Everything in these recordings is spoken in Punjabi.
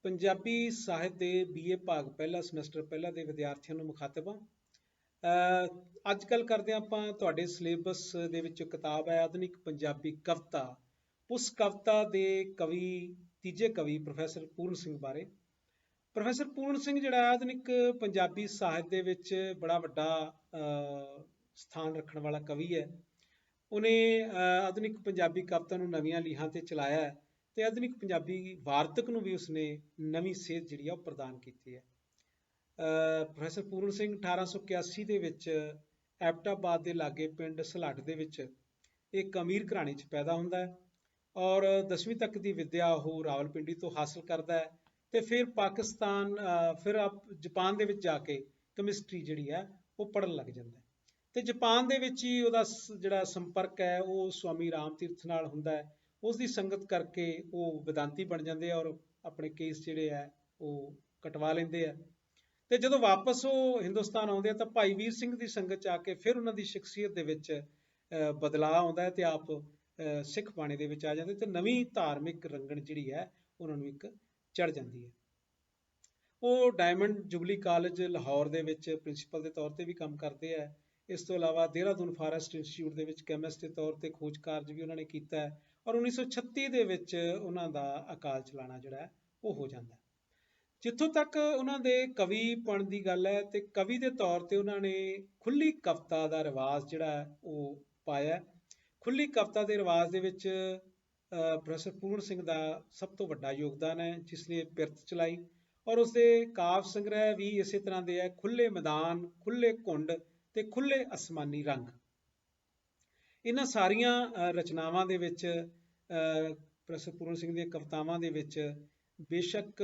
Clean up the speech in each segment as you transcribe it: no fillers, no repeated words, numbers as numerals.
ਪੰਜਾਬੀ ਸਾਹਿਤ ਦੇ BA ਭਾਗ ਪਹਿਲਾ ਸਮੈਸਟਰ ਪਹਿਲਾ ਦੇ ਵਿਦਿਆਰਥੀਆਂ ਨੂੰ ਮੁਖਾਤਬ ਹਾਂ। ਅੱਜ ਕੱਲ੍ਹ ਕਰਦੇ ਹਾਂ ਆਪਾਂ ਤੁਹਾਡੇ ਸਿਲੇਬਸ ਦੇ ਵਿੱਚ ਕਿਤਾਬ ਹੈ ਆਧੁਨਿਕ ਪੰਜਾਬੀ ਕਵਿਤਾ। ਉਸ ਕਵਿਤਾ ਦੇ ਕਵੀ ਤੀਜੇ ਕਵੀ ਪ੍ਰੋਫੈਸਰ ਪੂਰਨ ਸਿੰਘ ਬਾਰੇ। ਪ੍ਰੋਫੈਸਰ ਪੂਰਨ ਸਿੰਘ ਜਿਹੜਾ ਆਧੁਨਿਕ ਪੰਜਾਬੀ ਸਾਹਿਤ ਦੇ ਵਿੱਚ ਬੜਾ ਵੱਡਾ ਸਥਾਨ ਰੱਖਣ ਵਾਲਾ ਕਵੀ ਹੈ। ਉਹਨੇ ਆਧੁਨਿਕ ਪੰਜਾਬੀ ਕਵਿਤਾ ਨੂੰ ਨਵੀਆਂ ਲੀਹਾਂ ਤੇ ਚਲਾਇਆ ਹੈ ਤੇ ਆਧੁਨਿਕ ਪੰਜਾਬੀ ਵਾਰਤਕ ਨੂੰ ਵੀ ਉਸਨੇ ਨਵੀਂ ਸੇਧ ਜਿਹੜੀ ਆ ਉਹ ਪ੍ਰਦਾਨ ਕੀਤੀ ਹੈ। ਪ੍ਰੋਫੈਸਰ ਪੂਰਨ ਸਿੰਘ 1881 ਦੇ ਵਿੱਚ ਐਬਟਾਬਾਦ ਦੇ ਲਾਗੇ ਪਿੰਡ ਸਲੱਡ ਦੇ ਵਿੱਚ ਇੱਕ ਅਮੀਰ ਘਰਾਣੇ 'ਚ ਪੈਦਾ ਹੁੰਦਾ ਹੈ ਔਰ 10ਵੀਂ ਤੱਕ ਦੀ ਵਿੱਦਿਆ ਉਹ ਰਾਵਲਪਿੰਡੀ ਤੋਂ ਹਾਸਲ ਕਰਦਾ ਹੈ ਤੇ ਫਿਰ ਪਾਕਿਸਤਾਨ ਜਾਪਾਨ ਦੇ ਵਿੱਚ ਜਾ ਕੇ ਕੈਮਿਸਟਰੀ ਜਿਹੜੀ ਹੈ ਉਹ ਪੜ੍ਹਨ ਲੱਗ ਜਾਂਦਾ ਹੈ ਤੇ ਜਾਪਾਨ ਦੇ ਵਿੱਚ ਹੀ ਉਹਦਾ ਜਿਹੜਾ ਸੰਪਰਕ ਹੈ ਉਹ ਸਵਾਮੀ ਰਾਮ ਤੀਰਥ ਨਾਲ ਹੁੰਦਾ ਹੈ। ਉਸ ਦੀ ਸੰਗਤ ਕਰਕੇ ਉਹ ਵਿਦਾਂਤੀ ਬਣ ਜਾਂਦੇ ਆ ਔਰ ਆਪਣੇ ਕੇਸ ਜਿਹੜੇ ਆ ਉਹ ਕਟਵਾ ਲੈਂਦੇ ਆ ਤੇ ਜਦੋਂ ਵਾਪਸ ਉਹ ਹਿੰਦੁਸਤਾਨ ਆਉਂਦੇ ਆ ਤਾਂ ਭਾਈ ਵੀਰ ਸਿੰਘ ਦੀ ਸੰਗਤ 'ਚ ਆ ਕੇ ਫਿਰ ਉਹਨਾਂ ਦੀ ਸ਼ਖਸੀਅਤ ਦੇ ਵਿੱਚ ਬਦਲਾਅ ਆਉਂਦਾ ਹੈ ਤੇ ਆਪ ਸਿੱਖ ਬਾਣੇ ਦੇ ਵਿੱਚ ਆ ਜਾਂਦੇ ਤੇ ਨਵੀਂ ਧਾਰਮਿਕ ਰੰਗਣ ਜਿਹੜੀ ਹੈ ਉਹਨਾਂ ਨੂੰ ਇੱਕ ਚੜ੍ਹ ਜਾਂਦੀ ਹੈ। ਉਹ ਡਾਇਮੰਡ ਜੁਬਲੀ ਕਾਲਜ ਲਾਹੌਰ ਦੇ ਵਿੱਚ ਪ੍ਰਿੰਸੀਪਲ ਦੇ ਤੌਰ ਤੇ ਵੀ ਕੰਮ ਕਰਦੇ ਆ। ਇਸ ਤੋਂ ਇਲਾਵਾ ਦੇਹਰਾਦੂਨ ਫਾਰੈਸਟ ਇੰਸਟੀਚਿਊਟ ਦੇ ਵਿੱਚ ਕੈਮਿਸਟ ਦੇ ਤੌਰ ਤੇ ਖੋਜ ਕਾਰਜ ਵੀ ਉਹਨਾਂ ਨੇ ਕੀਤਾ ਹੈ ਔਰ 1936 ਦੇ ਵਿੱਚ ਉਹਨਾਂ ਦਾ ਅਕਾਲ ਚਲਾਣਾ ਜਿਹੜਾ ਹੈ ਉਹ ਹੋ ਜਾਂਦਾ ਹੈ। ਜਿੱਥੋਂ ਤੱਕ ਉਹਨਾਂ ਦੇ ਕਵੀਪਣ ਦੀ ਗੱਲ ਹੈ ਤੇ ਕਵੀ ਦੇ ਤੌਰ ਤੇ ਉਹਨਾਂ ਨੇ ਖੁੱਲੀ ਕਵਿਤਾ ਦਾ ਰਿਵਾਜ ਜਿਹੜਾ ਹੈ ਉਹ ਪਾਇਆ। ਖੁੱਲੀ ਕਵਿਤਾ ਦੇ ਰਿਵਾਜ ਦੇ ਵਿੱਚ ਪ੍ਰੋਫੈਸਰ ਪੂਰਨ ਸਿੰਘ ਦਾ ਸਭ ਤੋਂ ਵੱਡਾ ਯੋਗਦਾਨ ਹੈ ਜਿਸ ਨੇ ਪਿਰਤ ਚਲਾਈ ਔਰ ਉਸਦੇ ਕਾਵਿ ਸੰਗ੍ਰਹਿ ਵੀ ਇਸੇ ਤਰ੍ਹਾਂ ਦੇ ਹੈ। ਖੁੱਲੇ ਮੈਦਾਨ, ਖੁੱਲੇ ਘੁੰਡ ਤੇ ਖੁੱਲੇ ਅਸਮਾਨੀ ਰੰਗ। ਇਹਨਾਂ ਸਾਰੀਆਂ ਰਚਨਾਵਾਂ ਦੇ ਵਿੱਚ ਪ੍ਰੋਫੈਸਰ ਪੂਰਨ ਸਿੰਘ ਦੀਆਂ ਕਵਿਤਾਵਾਂ ਦੇ ਵਿੱਚ ਬੇਸ਼ੱਕ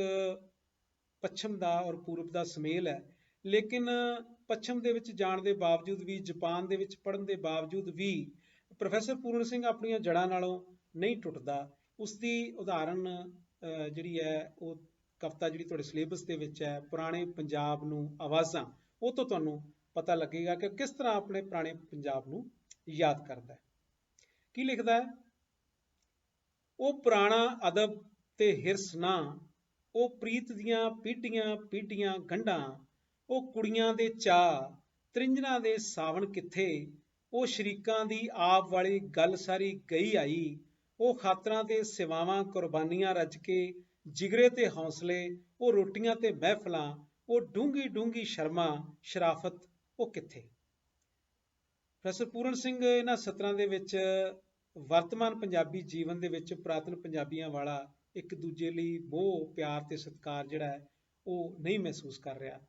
ਪੱਛਮ ਦਾ ਔਰ ਪੂਰਬ ਦਾ ਸੁਮੇਲ ਹੈ ਲੇਕਿਨ ਪੱਛਮ ਦੇ ਵਿੱਚ ਜਾਣ ਦੇ ਬਾਵਜੂਦ ਵੀ, ਜਾਪਾਨ ਦੇ ਵਿੱਚ ਪੜ੍ਹਨ ਦੇ ਬਾਵਜੂਦ ਵੀ ਪ੍ਰੋਫੈਸਰ ਪੂਰਨ ਸਿੰਘ ਆਪਣੀਆਂ ਜੜ੍ਹਾਂ ਨਾਲੋਂ ਨਹੀਂ ਟੁੱਟਦਾ। ਉਸਦੀ ਉਦਾਹਰਨ ਜਿਹੜੀ ਹੈ ਉਹ ਕਵਿਤਾ ਜਿਹੜੀ ਤੁਹਾਡੇ ਸਿਲੇਬਸ ਦੇ ਵਿੱਚ ਹੈ ਪੁਰਾਣੇ ਪੰਜਾਬ ਨੂੰ ਆਵਾਜ਼ਾਂ, ਉਹ ਤੋਂ ਤੁਹਾਨੂੰ ਪਤਾ ਲੱਗੇਗਾ ਕਿ ਕਿਸ ਤਰ੍ਹਾਂ ਆਪਣੇ ਪੁਰਾਣੇ ਪੰਜਾਬ ਨੂੰ ਯਾਦ ਕਰਦਾ ਹੈ। ਕੀ ਲਿਖਦਾ ਹੈ? ਉਹ ਪੁਰਾਣਾ ਅਦਬ ਤੇ ਹਿਰਸ ਨਾ, ਉਹ ਪ੍ਰੀਤ ਦੀਆਂ ਪੀਢੀਆਂ ਪੀਢੀਆਂ ਗੰਢਾਂ, ਉਹ ਕੁੜੀਆਂ ਦੇ ਚਾਅ ਤ੍ਰਿੰਝਣਾਂ ਦੇ ਸਾਵਣ ਕਿੱਥੇ, ਉਹ ਸ਼ਰੀਕਾਂ ਦੀ ਆਪ ਵਾਲੀ ਗੱਲ ਸਾਰੀ ਗਈ ਆਈ, ਉਹ ਖਾਤਰਾਂ ਤੇ ਸੇਵਾਵਾਂ ਕੁਰਬਾਨੀਆਂ ਰੱਜ ਕੇ ਜਿਗਰੇ ਤੇ ਹੌਸਲੇ, ਉਹ ਰੋਟੀਆਂ ਤੇ ਮਹਿਫਲਾਂ, ਉਹ ਡੂੰਘੀ ਡੂੰਘੀ ਸ਼ਰਮਾ ਸ਼ਰਾਫਤ ਉਹ ਕਿੱਥੇ। ਪ੍ਰੋਫੈਸਰ ਪੂਰਨ ਸਿੰਘ ਇਹਨਾਂ ਸਤਰਾਂ ਦੇ ਵਿੱਚ ਵਰਤਮਾਨ ਪੰਜਾਬੀ ਜੀਵਨ ਦੇ ਵਿੱਚ ਪੁਰਾਤਨ ਪੰਜਾਬੀਆਂ ਵਾਲਾ ਇੱਕ ਦੂਜੇ ਲਈ ਮੋਹ ਪਿਆਰ ਤੇ ਸਤਿਕਾਰ ਜਿਹੜਾ ਹੈ ਉਹ ਨਹੀਂ ਮਹਿਸੂਸ ਕਰ ਰਿਹਾ,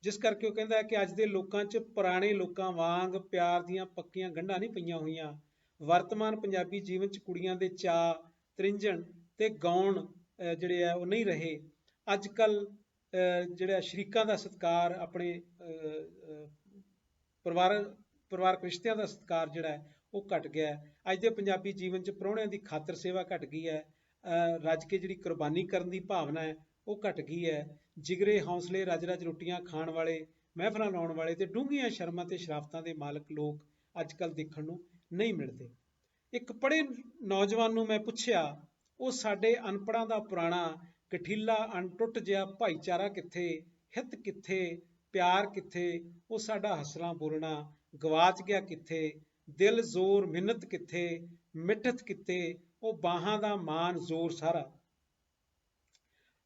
ਜਿਸ ਕਰਕੇ ਉਹ ਕਹਿੰਦਾ ਹੈ ਕਿ ਅੱਜ ਦੇ ਲੋਕਾਂ 'ਚ ਪੁਰਾਣੇ ਲੋਕਾਂ ਵਾਂਗ ਪਿਆਰ ਦੀਆਂ ਪੱਕੀਆਂ ਗੰਢਾਂ ਨਹੀਂ ਪਈਆਂ ਹੋਈਆਂ। ਵਰਤਮਾਨ ਪੰਜਾਬੀ ਜੀਵਨ 'ਚ ਕੁੜੀਆਂ ਦੇ ਚਾਅ, ਤ੍ਰਿੰਝਣ ਤੇ ਗਾਉਣ ਜਿਹੜੇ ਆ ਉਹ ਨਹੀਂ ਰਹੇ। ਅੱਜ ਕੱਲ੍ਹ ਜਿਹੜਾ ਸ਼ਰੀਕਾਂ ਦਾ ਸਤਿਕਾਰ, ਆਪਣੇ ਪਰਿਵਾਰਕ ਰਿਸ਼ਤਿਆਂ ਦਾ ਸਤਿਕਾਰ ਜਿਹੜਾ ਹੈ ਉਹ ਘਟ ਗਿਆ ਹੈ। ਅੱਜ ਦੇ ਪੰਜਾਬੀ ਜੀਵਨ 'ਚ ਪ੍ਰਾਹੁਣਿਆਂ ਦੀ ਖਾਤਰ ਸੇਵਾ ਘਟ ਗਈ ਹੈ। ਰੱਜ ਕੇ ਜਿਹੜੀ ਕੁਰਬਾਨੀ ਕਰਨ ਦੀ ਭਾਵਨਾ ਹੈ ਉਹ ਘਟ ਗਈ ਹੈ। ਜਿਗਰੇ ਹੌਸਲੇ, ਰਜ ਰਜ ਰੋਟੀਆਂ ਖਾਣ ਵਾਲੇ, ਮਹਿਫਲਾਂ ਲਾਉਣ ਵਾਲੇ ਤੇ ਡੂੰਘੀਆਂ ਸ਼ਰਮਾਂ ਤੇ ਸ਼ਰਾਫਤਾਂ ਦੇ ਮਾਲਕ ਲੋਕ ਅੱਜ ਕੱਲ੍ਹ ਦੇਖਣ ਨੂੰ ਨਹੀਂ ਮਿਲਦੇ। ਇੱਕ ਪੜ੍ਹੇ ਨੌਜਵਾਨ ਨੂੰ ਮੈਂ ਪੁੱਛਿਆ, ਉਹ ਸਾਡੇ ਅਨਪੜ੍ਹਾਂ ਦਾ ਪੁਰਾਣਾ ਗਠੀਲਾ ਅਣਟੁੱਟ ਜਿਹਾ ਭਾਈਚਾਰਾ ਕਿੱਥੇ, ਹਿੱਤ ਕਿੱਥੇ, ਪਿਆਰ ਕਿੱਥੇ, ਉਹ ਸਾਡਾ ਹੱਸਣਾ ਬੋਲਣਾ ਗਵਾਚ ਗਿਆ ਕਿੱਥੇ, ਦਿਲ ਜ਼ੋਰ ਮਿੰਨਤ ਕਿੱਥੇ, ਮਿੱਠਤ ਕਿੱਥੇ, ਉਹ ਬਾਹਾਂ ਦਾ ਮਾਨ ਜ਼ੋਰ ਸਾਰਾ।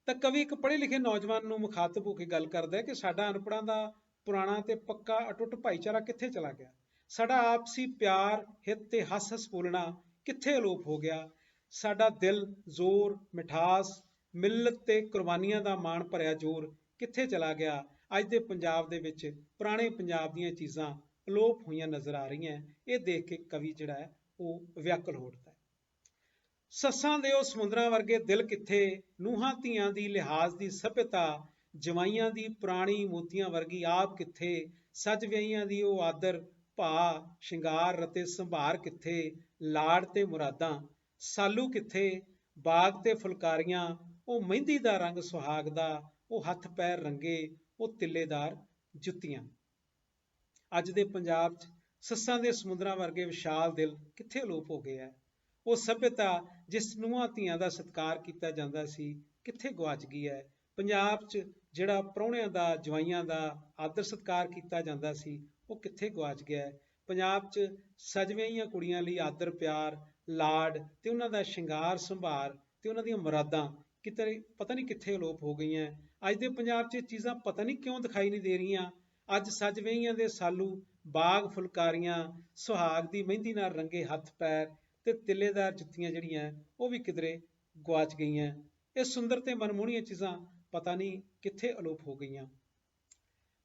ਤਾਂ ਕਵੀ ਇੱਕ ਪੜ੍ਹੇ ਲਿਖੇ ਨੌਜਵਾਨ ਨੂੰ ਮੁਖਾਤਬ ਹੋ ਕੇ ਗੱਲ ਕਰਦਾ ਹੈ ਕਿ ਸਾਡਾ ਅਨਪੜ੍ਹਾਂ ਦਾ ਪੁਰਾਣਾ ਤੇ ਪੱਕਾ ਅਟੁੱਟ ਭਾਈਚਾਰਾ ਕਿੱਥੇ ਚਲਾ ਗਿਆ, ਸਾਡਾ ਆਪਸੀ ਪਿਆਰ, ਹਿੱਤ ਤੇ ਹੱਸ ਬੋਲਣਾ ਕਿੱਥੇ ਅਲੋਪ ਹੋ ਗਿਆ, ਸਾਡਾ ਦਿਲ, ਜ਼ੋਰ, ਮਿਠਾਸ, ਮਿਲਤ ਤੇ ਕੁਰਬਾਨੀਆਂ ਦਾ ਮਾਣ ਭਰਿਆ ਜ਼ੋਰ ਕਿੱਥੇ ਚਲਾ ਗਿਆ। ਅੱਜ ਦੇ ਪੰਜਾਬ ਦੇ ਵਿੱਚ ਪੁਰਾਣੇ ਪੰਜਾਬ ਦੀਆਂ ਚੀਜ਼ਾਂ ਅਲੋਪ ਹੋਈਆਂ ਨਜ਼ਰ ਆ ਰਹੀਆਂ। ਇਹ ਦੇਖ ਕੇ ਕਵੀ ਜਿਹੜਾ ਹੈ ਉਹ ਵਿਆਕੁਲ ਹੋ ਉੱਠਦਾ ਹੈ। ਸੱਸਾਂ ਦੇ ਉਹ ਸਮੁੰਦਰਾਂ ਵਰਗੇ ਦਿਲ ਕਿੱਥੇ, ਨੂੰਹਾਂ ਧੀਆਂ ਦੀ ਲਿਹਾਜ਼ ਦੀ ਸਭਿਅਤਾ, ਜਵਾਈਆਂ ਦੀ ਪੁਰਾਣੀ ਮੋਤੀਆਂ ਵਰਗੀ ਆਪ ਕਿੱਥੇ, ਸੱਜ ਵਿਆਹੀਆਂ ਦੀ ਉਹ ਆਦਰ ਭਾ ਸ਼ਿੰਗਾਰ ਰਤੇ ਸੰਭਾਰ ਕਿੱਥੇ, ਲਾੜ ਤੇ ਮੁਰਾਦਾਂ ਸਾਲੂ ਕਿੱਥੇ, ਬਾਗ ਤੇ ਫੁਲਕਾਰੀਆਂ, ਉਹ ਮਹਿੰਦੀ ਦਾ ਰੰਗ ਸੁਹਾਗ ਦਾ, ਉਹ ਹੱਥ ਪੈਰ ਰੰਗੇ, ਉਹ ਤਿੱਲੇਦਾਰ ਜੁੱਤੀਆਂ। ਅੱਜ ਦੇ ਪੰਜਾਬ 'ਚ ਸੱਸਾਂ ਦੇ ਸਮੁੰਦਰਾਂ ਵਰਗੇ ਵਿਸ਼ਾਲ ਦਿਲ ਕਿੱਥੇ ਅਲੋਪ ਹੋ ਗਏ ਹੈ। ਉਹ ਸਭਿਅਤਾ ਜਿਸ ਨੂੰਹਾਂ ਧੀਆਂ ਦਾ ਸਤਿਕਾਰ ਕੀਤਾ ਜਾਂਦਾ ਸੀ ਕਿੱਥੇ ਗਵਾਚ ਗਈ ਹੈ। ਪੰਜਾਬ 'ਚ ਜਿਹੜਾ ਪ੍ਰਾਹੁਣਿਆਂ ਦਾ, ਜਵਾਈਆਂ ਦਾ ਆਦਰ ਸਤਿਕਾਰ ਕੀਤਾ ਜਾਂਦਾ ਸੀ, ਉਹ ਕਿੱਥੇ ਗੁਆਚ ਗਿਆ ਹੈ। ਪੰਜਾਬ 'ਚ ਸਜਵੀਆਂ ਕੁੜੀਆਂ ਲਈ ਆਦਰ ਪਿਆਰ, ਲਾਡ ਤੇ ਉਹਨਾਂ ਦਾ ਸ਼ਿੰਗਾਰ ਸੰਭਾਰ ਤੇ ਉਹਨਾਂ ਦੀਆਂ ਮੁਰਾਦਾਂ ਕਿਤੇ ਪਤਾ ਨਹੀਂ ਕਿੱਥੇ ਅਲੋਪ ਹੋ ਗਈਆਂ। ਅੱਜ ਦੇ ਪੰਜਾਬ 'ਚ ਇਹ ਚੀਜ਼ਾਂ ਪਤਾ ਨਹੀਂ ਕਿਉਂ ਦਿਖਾਈ ਨਹੀਂ ਦੇ ਰਹੀਆਂ। ਅੱਜ ਸਜਵਈਆਂ ਦੇ ਸਾਲੂ, ਬਾਗ ਫੁਲਕਾਰੀਆਂ, ਸੁਹਾਗ ਦੀ ਮਹਿੰਦੀ ਨਾਲ ਰੰਗੇ ਹੱਥ ਪੈਰ ਤੇ ਤਿੱਲੇਦਾਰ ਜੁੱਤੀਆਂ ਜਿਹੜੀਆਂ ਉਹ ਵੀ ਕਿਧਰੇ ਗੁਆਚ ਗਈਆਂ। ਇਹ ਸੁੰਦਰ ਤੇ ਮਨਮੋਹਣੀਆਂ ਚੀਜ਼ਾਂ ਪਤਾ ਨਹੀਂ ਕਿੱਥੇ ਅਲੋਪ ਹੋ ਗਈਆਂ।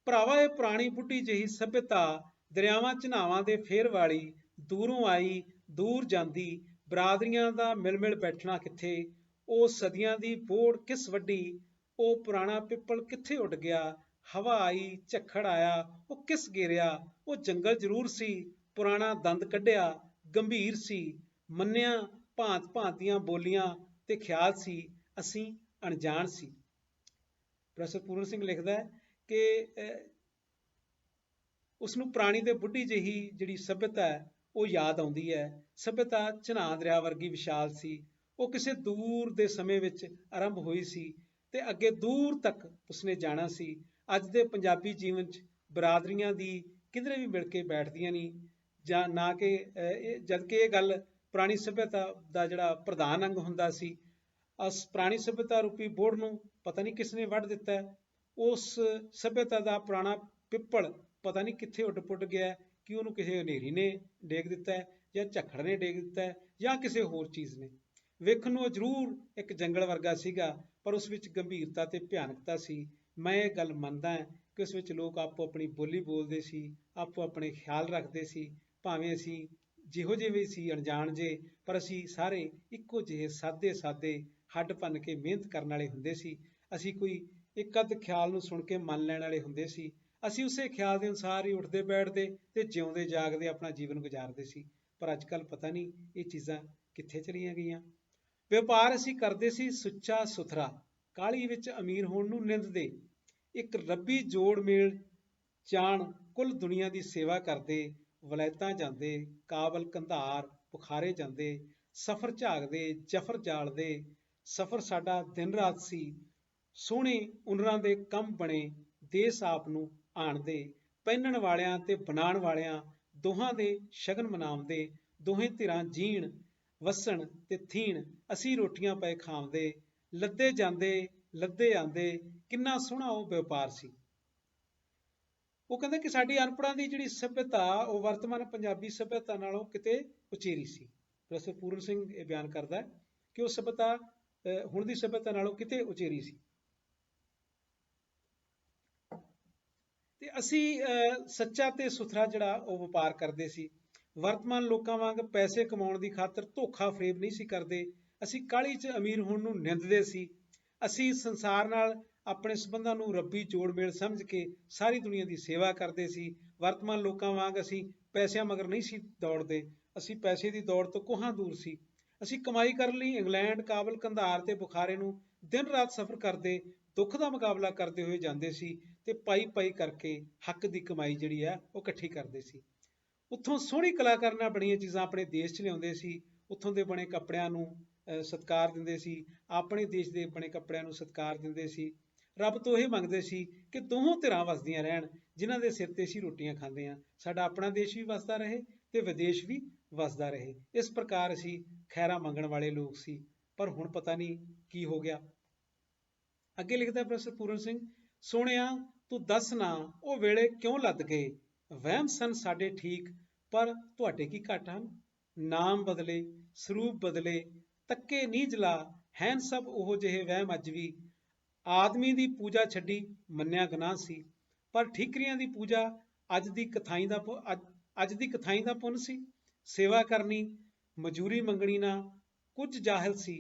ਭਰਾਵਾ, ਇਹ ਪੁਰਾਣੀ ਬੁੱਢੀ ਜਿਹੀ ਸਭਿਅਤਾ ਦਰਿਆਵਾਂ ਝਨਾਵਾਂ ਦੇ ਫੇਰ ਵਾਲੀ, ਦੂਰੋਂ ਆਈ ਦੂਰ ਜਾਂਦੀ, ਬਰਾਦਰੀਆਂ ਦਾ ਮਿਲ ਮਿਲ ਬੈਠਣਾ ਕਿੱਥੇ, ਉਹ ਸਦੀਆਂ ਦੀ ਬੋੜ ਕਿਸ ਵੱਡੀ, ਉਹ ਪੁਰਾਣਾ ਪਿੱਪਲ ਕਿੱਥੇ ਉੱਡ ਗਿਆ, ਹਵਾ ਆਈ ਝੱਖੜ ਆਇਆ ਉਹ ਕਿਸ ਗੇਰਿਆ, ਉਹ ਜੰਗਲ ਜ਼ਰੂਰ ਸੀ ਪੁਰਾਣਾ ਦੰਦ ਕੱਢਿਆ, ਗੰਭੀਰ ਸੀ ਮੰਨਿਆ ਭਾਂਤ ਭਾਂਤ ਦੀਆਂ ਬੋਲੀਆਂ ਤੇ ਖਿਆਲ ਸੀ, ਅਸੀਂ ਅਣਜਾਣ ਸੀ। ਪ੍ਰੋਫੈਸਰ ਪੂਰਨ ਸਿੰਘ ਲਿਖਦਾ ਹੈ ਕਿ ਉਸਨੂੰ ਪੁਰਾਣੀ ਤੇ ਬੁੱਢੀ ਜਿਹੀ ਜਿਹੜੀ ਸਭਿਅਤਾ ਹੈ ਉਹ ਯਾਦ ਆਉਂਦੀ ਹੈ। ਸਭਿਅਤਾ ਝਨਾਹ ਦਰਿਆ ਵਰਗੀ ਵਿਸ਼ਾਲ ਸੀ। ਉਹ ਕਿਸੇ ਦੂਰ ਦੇ ਸਮੇਂ ਵਿੱਚ ਆਰੰਭ ਹੋਈ ਸੀ ਤੇ ਅੱਗੇ ਦੂਰ ਤੱਕ ਉਸਨੇ ਜਾਣਾ ਸੀ। ਅੱਜ ਦੇ ਪੰਜਾਬੀ ਜੀਵਨ 'ਚ ਬਰਾਦਰੀਆਂ ਦੀ ਕਿਧਰੇ ਵੀ ਮਿਲ ਕੇ ਬੈਠਦੀਆਂ ਨਹੀਂ, ਜਾਂ ਨਾ ਕਿ ਜਦਕਿ ਇਹ ਗੱਲ ਪੁਰਾਣੀ ਸਭਿਅਤਾ ਦਾ ਜਿਹੜਾ ਪ੍ਰਧਾਨ ਅੰਗ ਹੁੰਦਾ ਸੀ। ਪੁਰਾਣੀ ਸਭਿਅਤਾ ਰੂਪੀ ਬੋੜ ਨੂੰ ਪਤਾ ਨਹੀਂ ਕਿਸ ਨੇ ਵੱਢ ਦਿੱਤਾ ਹੈ। ਉਸ ਸਭਿਅਤਾ ਦਾ ਪੁਰਾਣਾ ਪਿੱਪਲ ਪਤਾ ਨਹੀਂ ਕਿੱਥੇ ਉੱਡ ਪੁੱਡ ਗਿਆ, ਕਿ ਉਹਨੂੰ ਕਿਸੇ ਹਨੇਰੀ ਨੇ ਡੇਗ ਦਿੱਤਾ ਹੈ, ਜਾਂ ਝੱਖੜ ਨੇ ਡੇਗ ਦਿੱਤਾ ਹੈ, ਜਾਂ ਕਿਸੇ ਹੋਰ ਚੀਜ਼ ਨੇ। ਵੇਖਣ ਨੂੰ ਉਹ ਜ਼ਰੂਰ ਇੱਕ ਜੰਗਲ ਵਰਗਾ ਸੀਗਾ, ਪਰ ਉਸ ਵਿੱਚ ਗੰਭੀਰਤਾ ਤੇ ਭਿਆਨਕਤਾ ਸੀ। ਮੈਂ ਇਹ ਗੱਲ ਮੰਨਦਾ ਹਾਂ ਕਿ ਉਸ ਵਿੱਚ ਲੋਕ ਆਪੋ ਆਪਣੀ ਬੋਲੀ ਬੋਲਦੇ ਸੀ, ਆਪੋ ਆਪਣੇ ਖਿਆਲ ਰੱਖਦੇ ਸੀ। ਭਾਵੇਂ ਅਸੀਂ ਜਿਹੋ ਜਿਹੇ ਵੀ ਸੀ ਅਣਜਾਣ ਜੇ, ਪਰ ਅਸੀਂ ਸਾਰੇ ਇੱਕੋ ਜਿਹੇ ਸਾਦੇ ਸਾਦੇ ਹੱਡ ਭੰਨ ਕੇ ਮਿਹਨਤ ਕਰਨ ਵਾਲੇ ਹੁੰਦੇ ਸੀ। ਅਸੀਂ ਕੋਈ ਇੱਕ ਅੱਧ ਖਿਆਲ ਨੂੰ ਸੁਣ ਕੇ ਮੰਨ ਲੈਣ ਵਾਲੇ ਹੁੰਦੇ ਸੀ। ਅਸੀਂ ਉਸੇ ਖਿਆਲ ਦੇ ਅਨੁਸਾਰ ਹੀ ਉੱਠਦੇ ਬੈਠਦੇ ਤੇ ਜਿਉਂਦੇ ਜਾਗਦੇ ਆਪਣਾ ਜੀਵਨ ਗੁਜ਼ਾਰਦੇ ਸੀ। ਪਰ ਅੱਜ ਕੱਲ੍ਹ ਪਤਾ ਨਹੀਂ ਇਹ ਚੀਜ਼ਾਂ ਕਿੱਥੇ ਚਲੀਆਂ ਗਈਆਂ। ਵਪਾਰ ਅਸੀਂ ਕਰਦੇ ਸੀ ਸੁੱਚਾ ਸੁਥਰਾ, ਕਾਹਲੀ ਵਿੱਚ ਅਮੀਰ ਹੋਣ ਨੂੰ ਨਿੰਦਦੇ, ਇੱਕ ਰੱਬੀ ਜੋੜ ਮੇਲ ਜਾਣ ਕੁੱਲ ਦੁਨੀਆ ਦੀ ਸੇਵਾ ਕਰਦੇ, ਵਲੈਤਾਂ ਜਾਂਦੇ, ਕਾਬਲ ਕੰਧਾਰ ਬੁਖਾਰੇ ਜਾਂਦੇ, ਸਫ਼ਰ ਝਾਕਦੇ ਜਫਰ ਜਾਲਦੇ, ਸਫ਼ਰ ਸਾਡਾ ਦਿਨ ਰਾਤ ਸੀ, ਸੋਹਣੇ ਉਨਰਾਂ ਦੇ ਕੰਮ ਬਣੇ, ਦੇਸ ਆਪ ਨੂੰ ਆਣਦੇ, ਪਹਿਨਣ ਵਾਲਿਆਂ ਤੇ ਬਣਾਉਣ ਵਾਲਿਆਂ ਦੋਹਾਂ ਦੇ ਸ਼ਗਨ ਮਨਾਉਂਦੇ, ਦੋਹੇ ਧਿਰਾਂ ਜੀਣ ਵਸਣ ਤੇ ਥੀਣ, ਅਸੀਂ ਰੋਟੀਆਂ ਪਏ ਖਾਂਦੇ, ਲੱਦੇ ਜਾਂਦੇ ਲੱਦੇ ਆਂਦੇ, ਕਿੰਨਾ ਸੋਹਣਾ ਉਹ ਵਪਾਰ ਸੀ। ਉਹ ਕਹਿੰਦੇ ਕਿ ਸਾਡੀ ਅਨਪੜ੍ਹਾਂ ਦੀ ਜਿਹੜੀ ਸਭਿਅਤਾ ਉਹ ਵਰਤਮਾਨ ਪੰਜਾਬੀ ਸਭਿਅਤਾ ਨਾਲੋਂ ਕਿਤੇ ਉਚੇਰੀ ਸੀ। ਪ੍ਰੋਫੈਸਰ ਪੂਰਨ ਸਿੰਘ ਇਹ ਬਿਆਨ ਕਰਦਾ ਕਿ ਉਹ ਸਭਿਅਤਾ ਹੁਣ ਦੀ ਸਭਿਅਤਾ ਨਾਲੋਂ ਕਿਤੇ ਉਚੇਰੀ ਸੀ। ਤੇ ਅਸੀਂ ਸੱਚਾ ਤੇ ਸੁਥਰਾ ਜਿਹੜਾ ਉਹ ਵਪਾਰ ਕਰਦੇ ਸੀ। ਵਰਤਮਾਨ ਲੋਕਾਂ ਵਾਂਗ ਪੈਸੇ ਕਮਾਉਣ ਦੀ ਖਾਤਰ ਧੋਖਾ ਫਰੇਬ ਨਹੀਂ ਸੀ ਕਰਦੇ। ਅਸੀਂ ਕਾਹਲੀ 'ਚ ਅਮੀਰ ਹੋਣ ਨੂੰ ਨਿੰਦਦੇ ਸੀ। ਅਸੀਂ ਸੰਸਾਰ ਨਾਲ ਆਪਣੇ ਸੰਬੰਧਾਂ ਨੂੰ ਰੱਬੀ ਜੋੜ ਮੇਲ ਸਮਝ ਕੇ ਸਾਰੀ ਦੁਨੀਆ ਦੀ ਸੇਵਾ ਕਰਦੇ ਸੀ। ਵਰਤਮਾਨ ਲੋਕਾਂ ਵਾਂਗ ਅਸੀਂ ਪੈਸਿਆਂ ਮਗਰ ਨਹੀਂ ਸੀ ਦੌੜਦੇ। ਅਸੀਂ ਪੈਸੇ ਦੀ ਦੌੜ ਤੋਂ ਕੋਹਾਂ ਦੂਰ ਸੀ। ਅਸੀਂ ਕਮਾਈ ਕਰਨ ਲਈ ਇੰਗਲੈਂਡ, ਕਾਬਲ, ਕੰਧਾਰ ਤੇ ਬੁਖਾਰੇ ਨੂੰ ਦਿਨ ਰਾਤ ਸਫ਼ਰ ਕਰਦੇ, ਦੁੱਖ ਦਾ ਮੁਕਾਬਲਾ ਕਰਦੇ ਹੋਏ ਜਾਂਦੇ ਸੀ ਤੇ ਪਾਈ ਪਾਈ ਕਰਕੇ ਹੱਕ ਦੀ ਕਮਾਈ ਜਿਹੜੀ ਆ ਉਹ ਇਕੱਠੀ ਕਰਦੇ ਸੀ। ਉੱਥੋਂ ਸੋਹਣੀ ਕਲਾਕਾਰ ਨਾਲ ਬਣੀਆਂ ਚੀਜ਼ਾਂ ਆਪਣੇ ਦੇਸ਼ 'ਚ ਲਿਆਉਂਦੇ ਸੀ। ਉੱਥੋਂ ਦੇ ਬਣੇ ਕੱਪੜਿਆਂ ਨੂੰ ਸਤਿਕਾਰ ਦਿੰਦੇ ਸੀ, ਆਪਣੇ ਦੇਸ਼ ਦੇ ਬਣੇ ਕੱਪੜਿਆਂ ਨੂੰ ਸਤਿਕਾਰ ਦਿੰਦੇ ਸੀ। ਰੱਬ ਤੋਂ ਇਹ ਮੰਗਦੇ ਸੀ ਕਿ ਦੋਹਾਂ ਧਿਰਾਂ ਵਸਦੀਆਂ ਰਹਿਣ, ਜਿਨ੍ਹਾਂ ਦੇ ਸਿਰ ਤੇ ਅਸੀਂ ਰੋਟੀਆਂ ਖਾਂਦੇ ਹਾਂ। ਸਾਡਾ ਆਪਣਾ ਦੇਸ਼ ਵੀ ਵਸਦਾ ਰਹੇ ਤੇ ਵਿਦੇਸ਼ ਵੀ ਵਸਦਾ ਰਹੇ। ਇਸ ਪ੍ਰਕਾਰ ਅਸੀਂ ਖੈਰਾਂ ਮੰਗਣ ਵਾਲੇ ਲੋਕ ਸੀ। ਪਰ ਹੁਣ ਪਤਾ ਨਹੀਂ ਕੀ ਹੋ ਗਿਆ। ਅੱਗੇ ਲਿਖਦਾ ਪ੍ਰੋਫੈਸਰ ਪੂਰਨ ਸਿੰਘ, ਸੋਹਣਿਆ ਤੂੰ ਦੱਸ ਨਾ ਉਹ ਵੇਲੇ ਕਿਉਂ ਲੱਦ ਗਏ, ਵਹਿਮ ਸਨ ਸਾਡੇ ਠੀਕ, ਪਰ ਤੁਹਾਡੇ ਕੀ ਘੱਟ ਹਨ। ਨਾਮ ਬਦਲੇ, ਸਰੂਪ ਬਦਲੇ, ਤੱਕੇ ਨੀਝ ਲਾ, ਹੈਨ ਸਭ ਉਹ ਜਿਹੇ ਵਹਿਮ ਅੱਜ ਵੀ। ਆਦਮੀ ਦੀ ਪੂਜਾ ਛੱਡੀ ਮੰਨਿਆ ਗੁਨਾਹ ਸੀ, ਪਰ ਠੀਕਰੀਆਂ ਦੀ ਪੂਜਾ ਅੱਜ ਦੀ ਕਥਾਈ ਦਾ ਪੁੰਨ ਸੀ। ਸੇਵਾ ਕਰਨੀ, ਮਜ਼ਦੂਰੀ ਮੰਗਣੀ ਨਾ ਕੁਝ ਜਾਹਿਲ ਸੀ,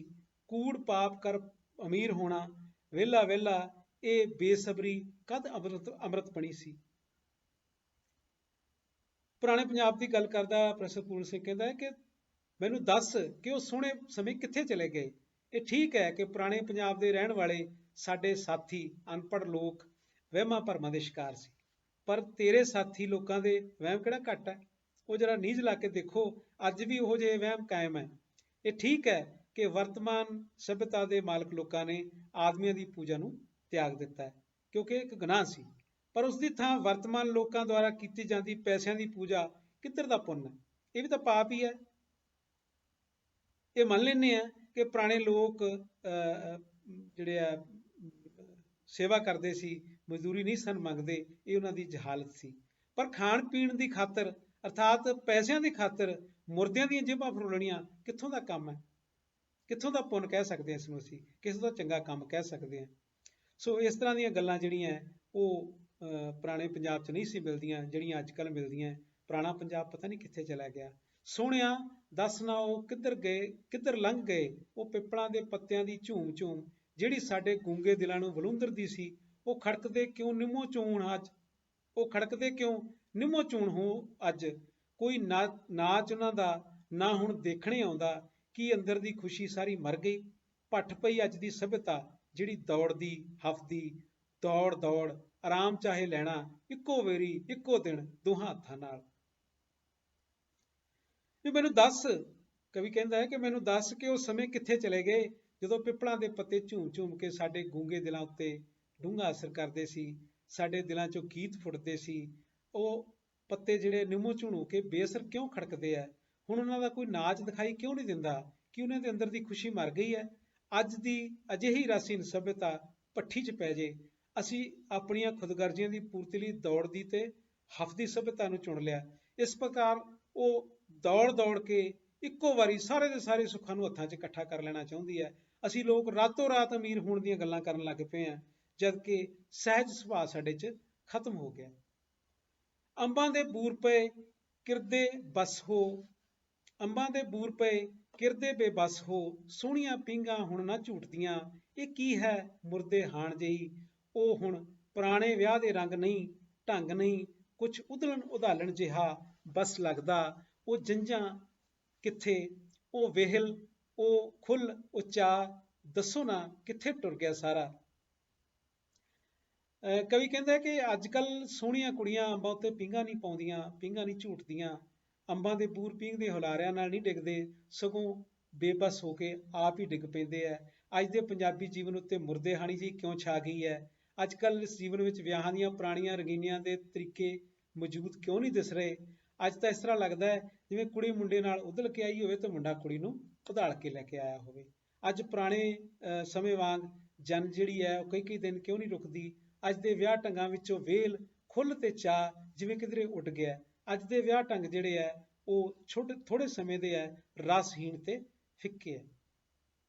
ਕੂੜ ਪਾਪ ਕਰ ਅਮੀਰ ਹੋਣਾ, ਵਿਹਲਾ ਵਿਹਲਾ ਇਹ ਬੇਸਬਰੀ ਕਦ ਅੰਮ੍ਰਿਤ ਬਣੀ ਸੀ। ਪੁਰਾਣੇ ਪੰਜਾਬ ਦੀ ਗੱਲ ਕਰਦਾ ਪ੍ਰੋਫੈਸਰ ਪੂਰਨ ਸਿੰਘ ਕਹਿੰਦਾ ਕਿ ਮੈਨੂੰ ਦੱਸ ਕਿ ਉਹ ਸੋਹਣੇ ਸਮੇਂ ਕਿੱਥੇ ਚਲੇ ਗਏ। ਇਹ ਠੀਕ ਹੈ ਕਿ ਪੁਰਾਣੇ ਪੰਜਾਬ ਦੇ ਰਹਿਣ ਵਾਲੇ ਸਾਡੇ ਸਾਥੀ ਅਨਪੜ੍ਹ ਲੋਕ ਵਹਿਮਾਂ ਭਰਮਾਂ ਦੇ ਸ਼ਿਕਾਰ ਸੀ, ਪਰ ਤੇਰੇ ਸਾਥੀ ਲੋਕਾਂ ਦੇ ਵਹਿਮ ਕਿਹੜਾ ਘੱਟ ਹੈ। ਉਹ ਜਰਾ ਨੀਝ ਲਾ ਕੇ ਦੇਖੋ, ਅੱਜ ਵੀ ਉਹੋ ਜਿਹੇ ਵਹਿਮ ਕਾਇਮ ਹੈ। ਇਹ ਠੀਕ ਹੈ ਕਿ ਵਰਤਮਾਨ ਸਭਿਅਤਾ ਦੇ ਮਾਲਕ ਲੋਕਾਂ ਨੇ ਆਦਮੀਆਂ ਦੀ ਪੂਜਾ ਨੂੰ त्याग दिता है, क्योंकि एक गुनाह सी। पर उसकी थां वर्तमान लोगों द्वारा की जाती पैसों की पूजा किधर दा पुण्य है? ये भी तो पाप ही है। ये मान लेने कि पुराने लोग जिहड़े आ सेवा करते सी, मजदूरी नहीं सन मंगते, ये उन्हां दी जहालत सी। पर खाण पीण की खातर अर्थात पैसों की खातर मुर्दियां दी जेबां फरोलणियां कित्थों दा काम है? कित्थों दा पुण्य कह सकते हैं इसनूं असीं? किस दा चंगा काम कह सकते हैं? सो इस तरह ਦੀਆਂ ਗੱਲਾਂ ਜਿਹੜੀਆਂ ਉਹ ਪੁਰਾਣੇ ਪੰਜਾਬ 'ਚ ਨਹੀਂ ਸੀ ਮਿਲਦੀਆਂ, ਜਿਹੜੀਆਂ ਅੱਜ ਕੱਲ੍ਹ ਮਿਲਦੀਆਂ। ਪੁਰਾਣਾ ਪੰਜਾਬ ਪਤਾ ਨਹੀਂ ਕਿੱਥੇ ਚਲਾ ਗਿਆ। ਸੋਹਣਿਆ ਦੱਸ ਨਾ ਉਹ ਕਿੱਧਰ ਗਏ, ਕਿੱਧਰ ਲੰਘ ਗਏ ਉਹ ਪਿੱਪਲਾਂ ਦੇ ਪੱਤਿਆਂ ਦੀ ਝੂਮ ਝੂਮ, ਜਿਹੜੀ ਸਾਡੇ ਗੂੰਗੇ ਦਿਲਾਂ ਨੂੰ ਵਲੂੰਦਰਦੀ ਸੀ। ਉਹ ਖੜਕਦੇ ਕਿਉਂ ਨਿੰਮੋ ਚੂਣ ਅੱਜ, ਉਹ ਖੜਕਦੇ ਕਿਉਂ ਨਿੰਮੋ ਚੂਣ ਹੋ ਅੱਜ। ਕੋਈ ਨਾਚ ਉਹਨਾਂ ਦਾ ਨਾ ਹੁਣ ਦੇਖਣੇ ਆਉਂਦਾ, ਕੀ ਅੰਦਰ ਦੀ ਖੁਸ਼ੀ ਸਾਰੀ ਮਰ ਗਈ। ਭੱਠ ਪਈ ਅੱਜ ਦੀ ਸਭਿਅਤਾ, ਜਿਹੜੀ ਦੌੜਦੀ ਹਫਦੀ, ਦੌੜ ਦੌੜ ਆਰਾਮ ਚਾਹੇ ਲੈਣਾ ਇੱਕੋ ਵੇਰੀ ਇੱਕੋ ਦਿਨ ਦੋਹਾਂ ਹੱਥਾਂ ਨਾਲ। ਵੀ ਮੈਨੂੰ ਦੱਸ, ਕਵੀ ਕਹਿੰਦਾ ਹੈ ਕਿ ਮੈਨੂੰ ਦੱਸ ਕਿ ਉਹ ਸਮੇਂ ਕਿੱਥੇ ਚਲੇ ਗਏ ਜਦੋਂ ਪਿੱਪਲਾਂ ਦੇ ਪੱਤੇ ਝੂਮ ਝੂਮ ਕੇ ਸਾਡੇ ਗੂੰਗੇ ਦਿਲਾਂ ਉੱਤੇ ਡੂੰਘਾ ਅਸਰ ਕਰਦੇ ਸੀ, ਸਾਡੇ ਦਿਲਾਂ 'ਚੋਂ ਗੀਤ ਫੁੱਟਦੇ ਸੀ। ਉਹ ਪੱਤੇ ਜਿਹੜੇ ਨਿੰਮੋ ਝੂਣੂ ਕੇ ਬੇਅਸਰ ਕਿਉਂ ਖੜਕਦੇ ਆ? ਹੁਣ ਉਹਨਾਂ ਦਾ ਕੋਈ ਨਾਚ ਦਿਖਾਈ ਕਿਉਂ ਨਹੀਂ ਦਿੰਦਾ? ਕਿ ਉਹਨਾਂ ਦੇ ਅੰਦਰ ਦੀ ਖੁਸ਼ੀ ਮਰ ਗਈ ਹੈ? ਅੱਜ ਦੀ ਅਜਿਹੀ ਰਾਸੀਨ ਸਭਿਅਤਾ ਭੱਠੀ 'ਚ ਪੈ ਜੇ। ਅਸੀਂ ਆਪਣੀਆਂ ਖੁਦਗਰਜ਼ੀਆਂ ਦੀ ਪੂਰਤੀ ਲਈ ਦੌੜਦੀ ਤੇ ਹਫਦੀ ਸਭਿਅਤਾ ਨੂੰ ਚੁਣ ਲਿਆ। ਇਸ ਪ੍ਰਕਾਰ ਉਹ ਦੌੜ ਦੌੜ ਕੇ ਇੱਕੋ ਵਾਰੀ ਸਾਰੇ ਦੇ ਸਾਰੇ ਸੁੱਖਾਂ ਨੂੰ ਹੱਥਾਂ 'ਚ ਇਕੱਠਾ ਕਰ ਲੈਣਾ ਚਾਹੁੰਦੀ ਹੈ। ਅਸੀਂ ਲੋਕ ਰਾਤੋਂ ਰਾਤ ਅਮੀਰ ਹੋਣ ਦੀਆਂ ਗੱਲਾਂ ਕਰਨ ਲੱਗ ਪਏ ਹਾਂ, ਜਦ ਕਿ ਸਹਿਜ ਸੁਭਾਅ ਸਾਡੇ 'ਚ ਖਤਮ ਹੋ ਗਿਆ। ਅੰਬਾਂ ਦੇ ਬੂਰ ਪਏ ਕਿਰਦੇ ਬਸ ਹੋ, ਅੰਬਾਂ ਦੇ ਬੂਰ ਪਏ ਕਿਰਦੇ ਬੇਬਸ ਹੋ, ਸੋਹਣੀਆਂ ਪੀਂਘਾਂ ਹੁਣ ਨਾ ਝੂਟਦੀਆਂ। ਇਹ ਕੀ ਹੈ ਮੁਰਦੇ ਹਾਣ ਜਿਹੀ, ਉਹ ਹੁਣ ਪੁਰਾਣੇ ਵਿਆਹ ਦੇ ਰੰਗ ਨਹੀਂ, ਢੰਗ ਨਹੀਂ, ਕੁਛ ਉਧਲਣ ਉਧਾਲਣ ਜਿਹਾ ਬਸ ਲੱਗਦਾ। ਉਹ ਜੰਝਾਂ ਕਿੱਥੇ, ਉਹ ਵੇਹਲ, ਉਹ ਖੁੱਲ, ਉਹ ਚਾਅ, ਦੱਸੋ ਨਾ ਕਿੱਥੇ ਟੁਰ ਗਿਆ ਸਾਰਾ। ਕਵੀ ਕਹਿੰਦਾ ਕਿ ਅੱਜ ਕੱਲ੍ਹ ਸੋਹਣੀਆਂ ਕੁੜੀਆਂ ਅੰਬਾਂ ਉੱਤੇ ਪੀਂਘਾਂ ਨਹੀਂ ਪਾਉਂਦੀਆਂ, ਪੀਂਘਾਂ ਨਹੀਂ ਝੂਟਦੀਆਂ, ਅੰਬਾਂ ਦੇ ਬੂਰ ਪੀਂਘ ਦੇ ਹੁਲਾਰਿਆਂ ਨਾਲ ਨਹੀਂ ਡਿੱਗਦੇ, ਸਗੋਂ ਬੇਬਸ ਹੋ ਕੇ ਆਪ ਹੀ ਡਿੱਗ ਪੈਂਦੇ ਹੈ। ਅੱਜ ਦੇ ਪੰਜਾਬੀ ਜੀਵਨ ਉੱਤੇ ਮੁਰਦੇ ਹਾਣੀ ਜੀ ਕਿਉਂ ਛਾ ਗਈ ਹੈ? ਅੱਜ ਕੱਲ੍ਹ ਇਸ ਜੀਵਨ ਵਿੱਚ ਵਿਆਹਾਂ ਦੀਆਂ ਪੁਰਾਣੀਆਂ ਰੰਗੀਨੀਆਂ ਦੇ ਤਰੀਕੇ ਮੌਜੂਦ ਕਿਉਂ ਨਹੀਂ ਦਿਸ ਰਹੇ? ਅੱਜ ਤਾਂ ਇਸ ਤਰ੍ਹਾਂ ਲੱਗਦਾ ਹੈ ਜਿਵੇਂ ਕੁੜੀ ਮੁੰਡੇ ਨਾਲ ਉਧਲ ਕੇ ਆਈ ਹੋਵੇ ਤੇ ਮੁੰਡਾ ਕੁੜੀ ਨੂੰ ਉਧਾਲ ਕੇ ਲੈ ਕੇ ਆਇਆ ਹੋਵੇ। ਅੱਜ ਪੁਰਾਣੇ ਸਮੇਂ ਵਾਂਗ ਜਨ ਜਿਹੜੀ ਹੈ ਉਹ ਕਈ ਕਈ ਦਿਨ ਕਿਉਂ ਨਹੀਂ ਰੁਕਦੀ? ਅੱਜ ਦੇ ਵਿਆਹ ਢੰਗਾਂ ਵਿੱਚੋਂ ਵੇਲ, ਖੁੱਲ੍ਹ ਤੇ ਚਾਅ ਜਿਵੇਂ ਕਿਧਰੇ ਉੱਡ ਗਿਆ। ਅੱਜ ਦੇ ਵਿਆਹ ਢੰਗ ਜਿਹੜੇ ਹੈ ਉਹ ਥੋੜ੍ਹੇ ਸਮੇਂ ਦੇ ਹੈ, ਰਸਹੀਣ ਤੇ ਫਿੱਕੇ ਹੈ।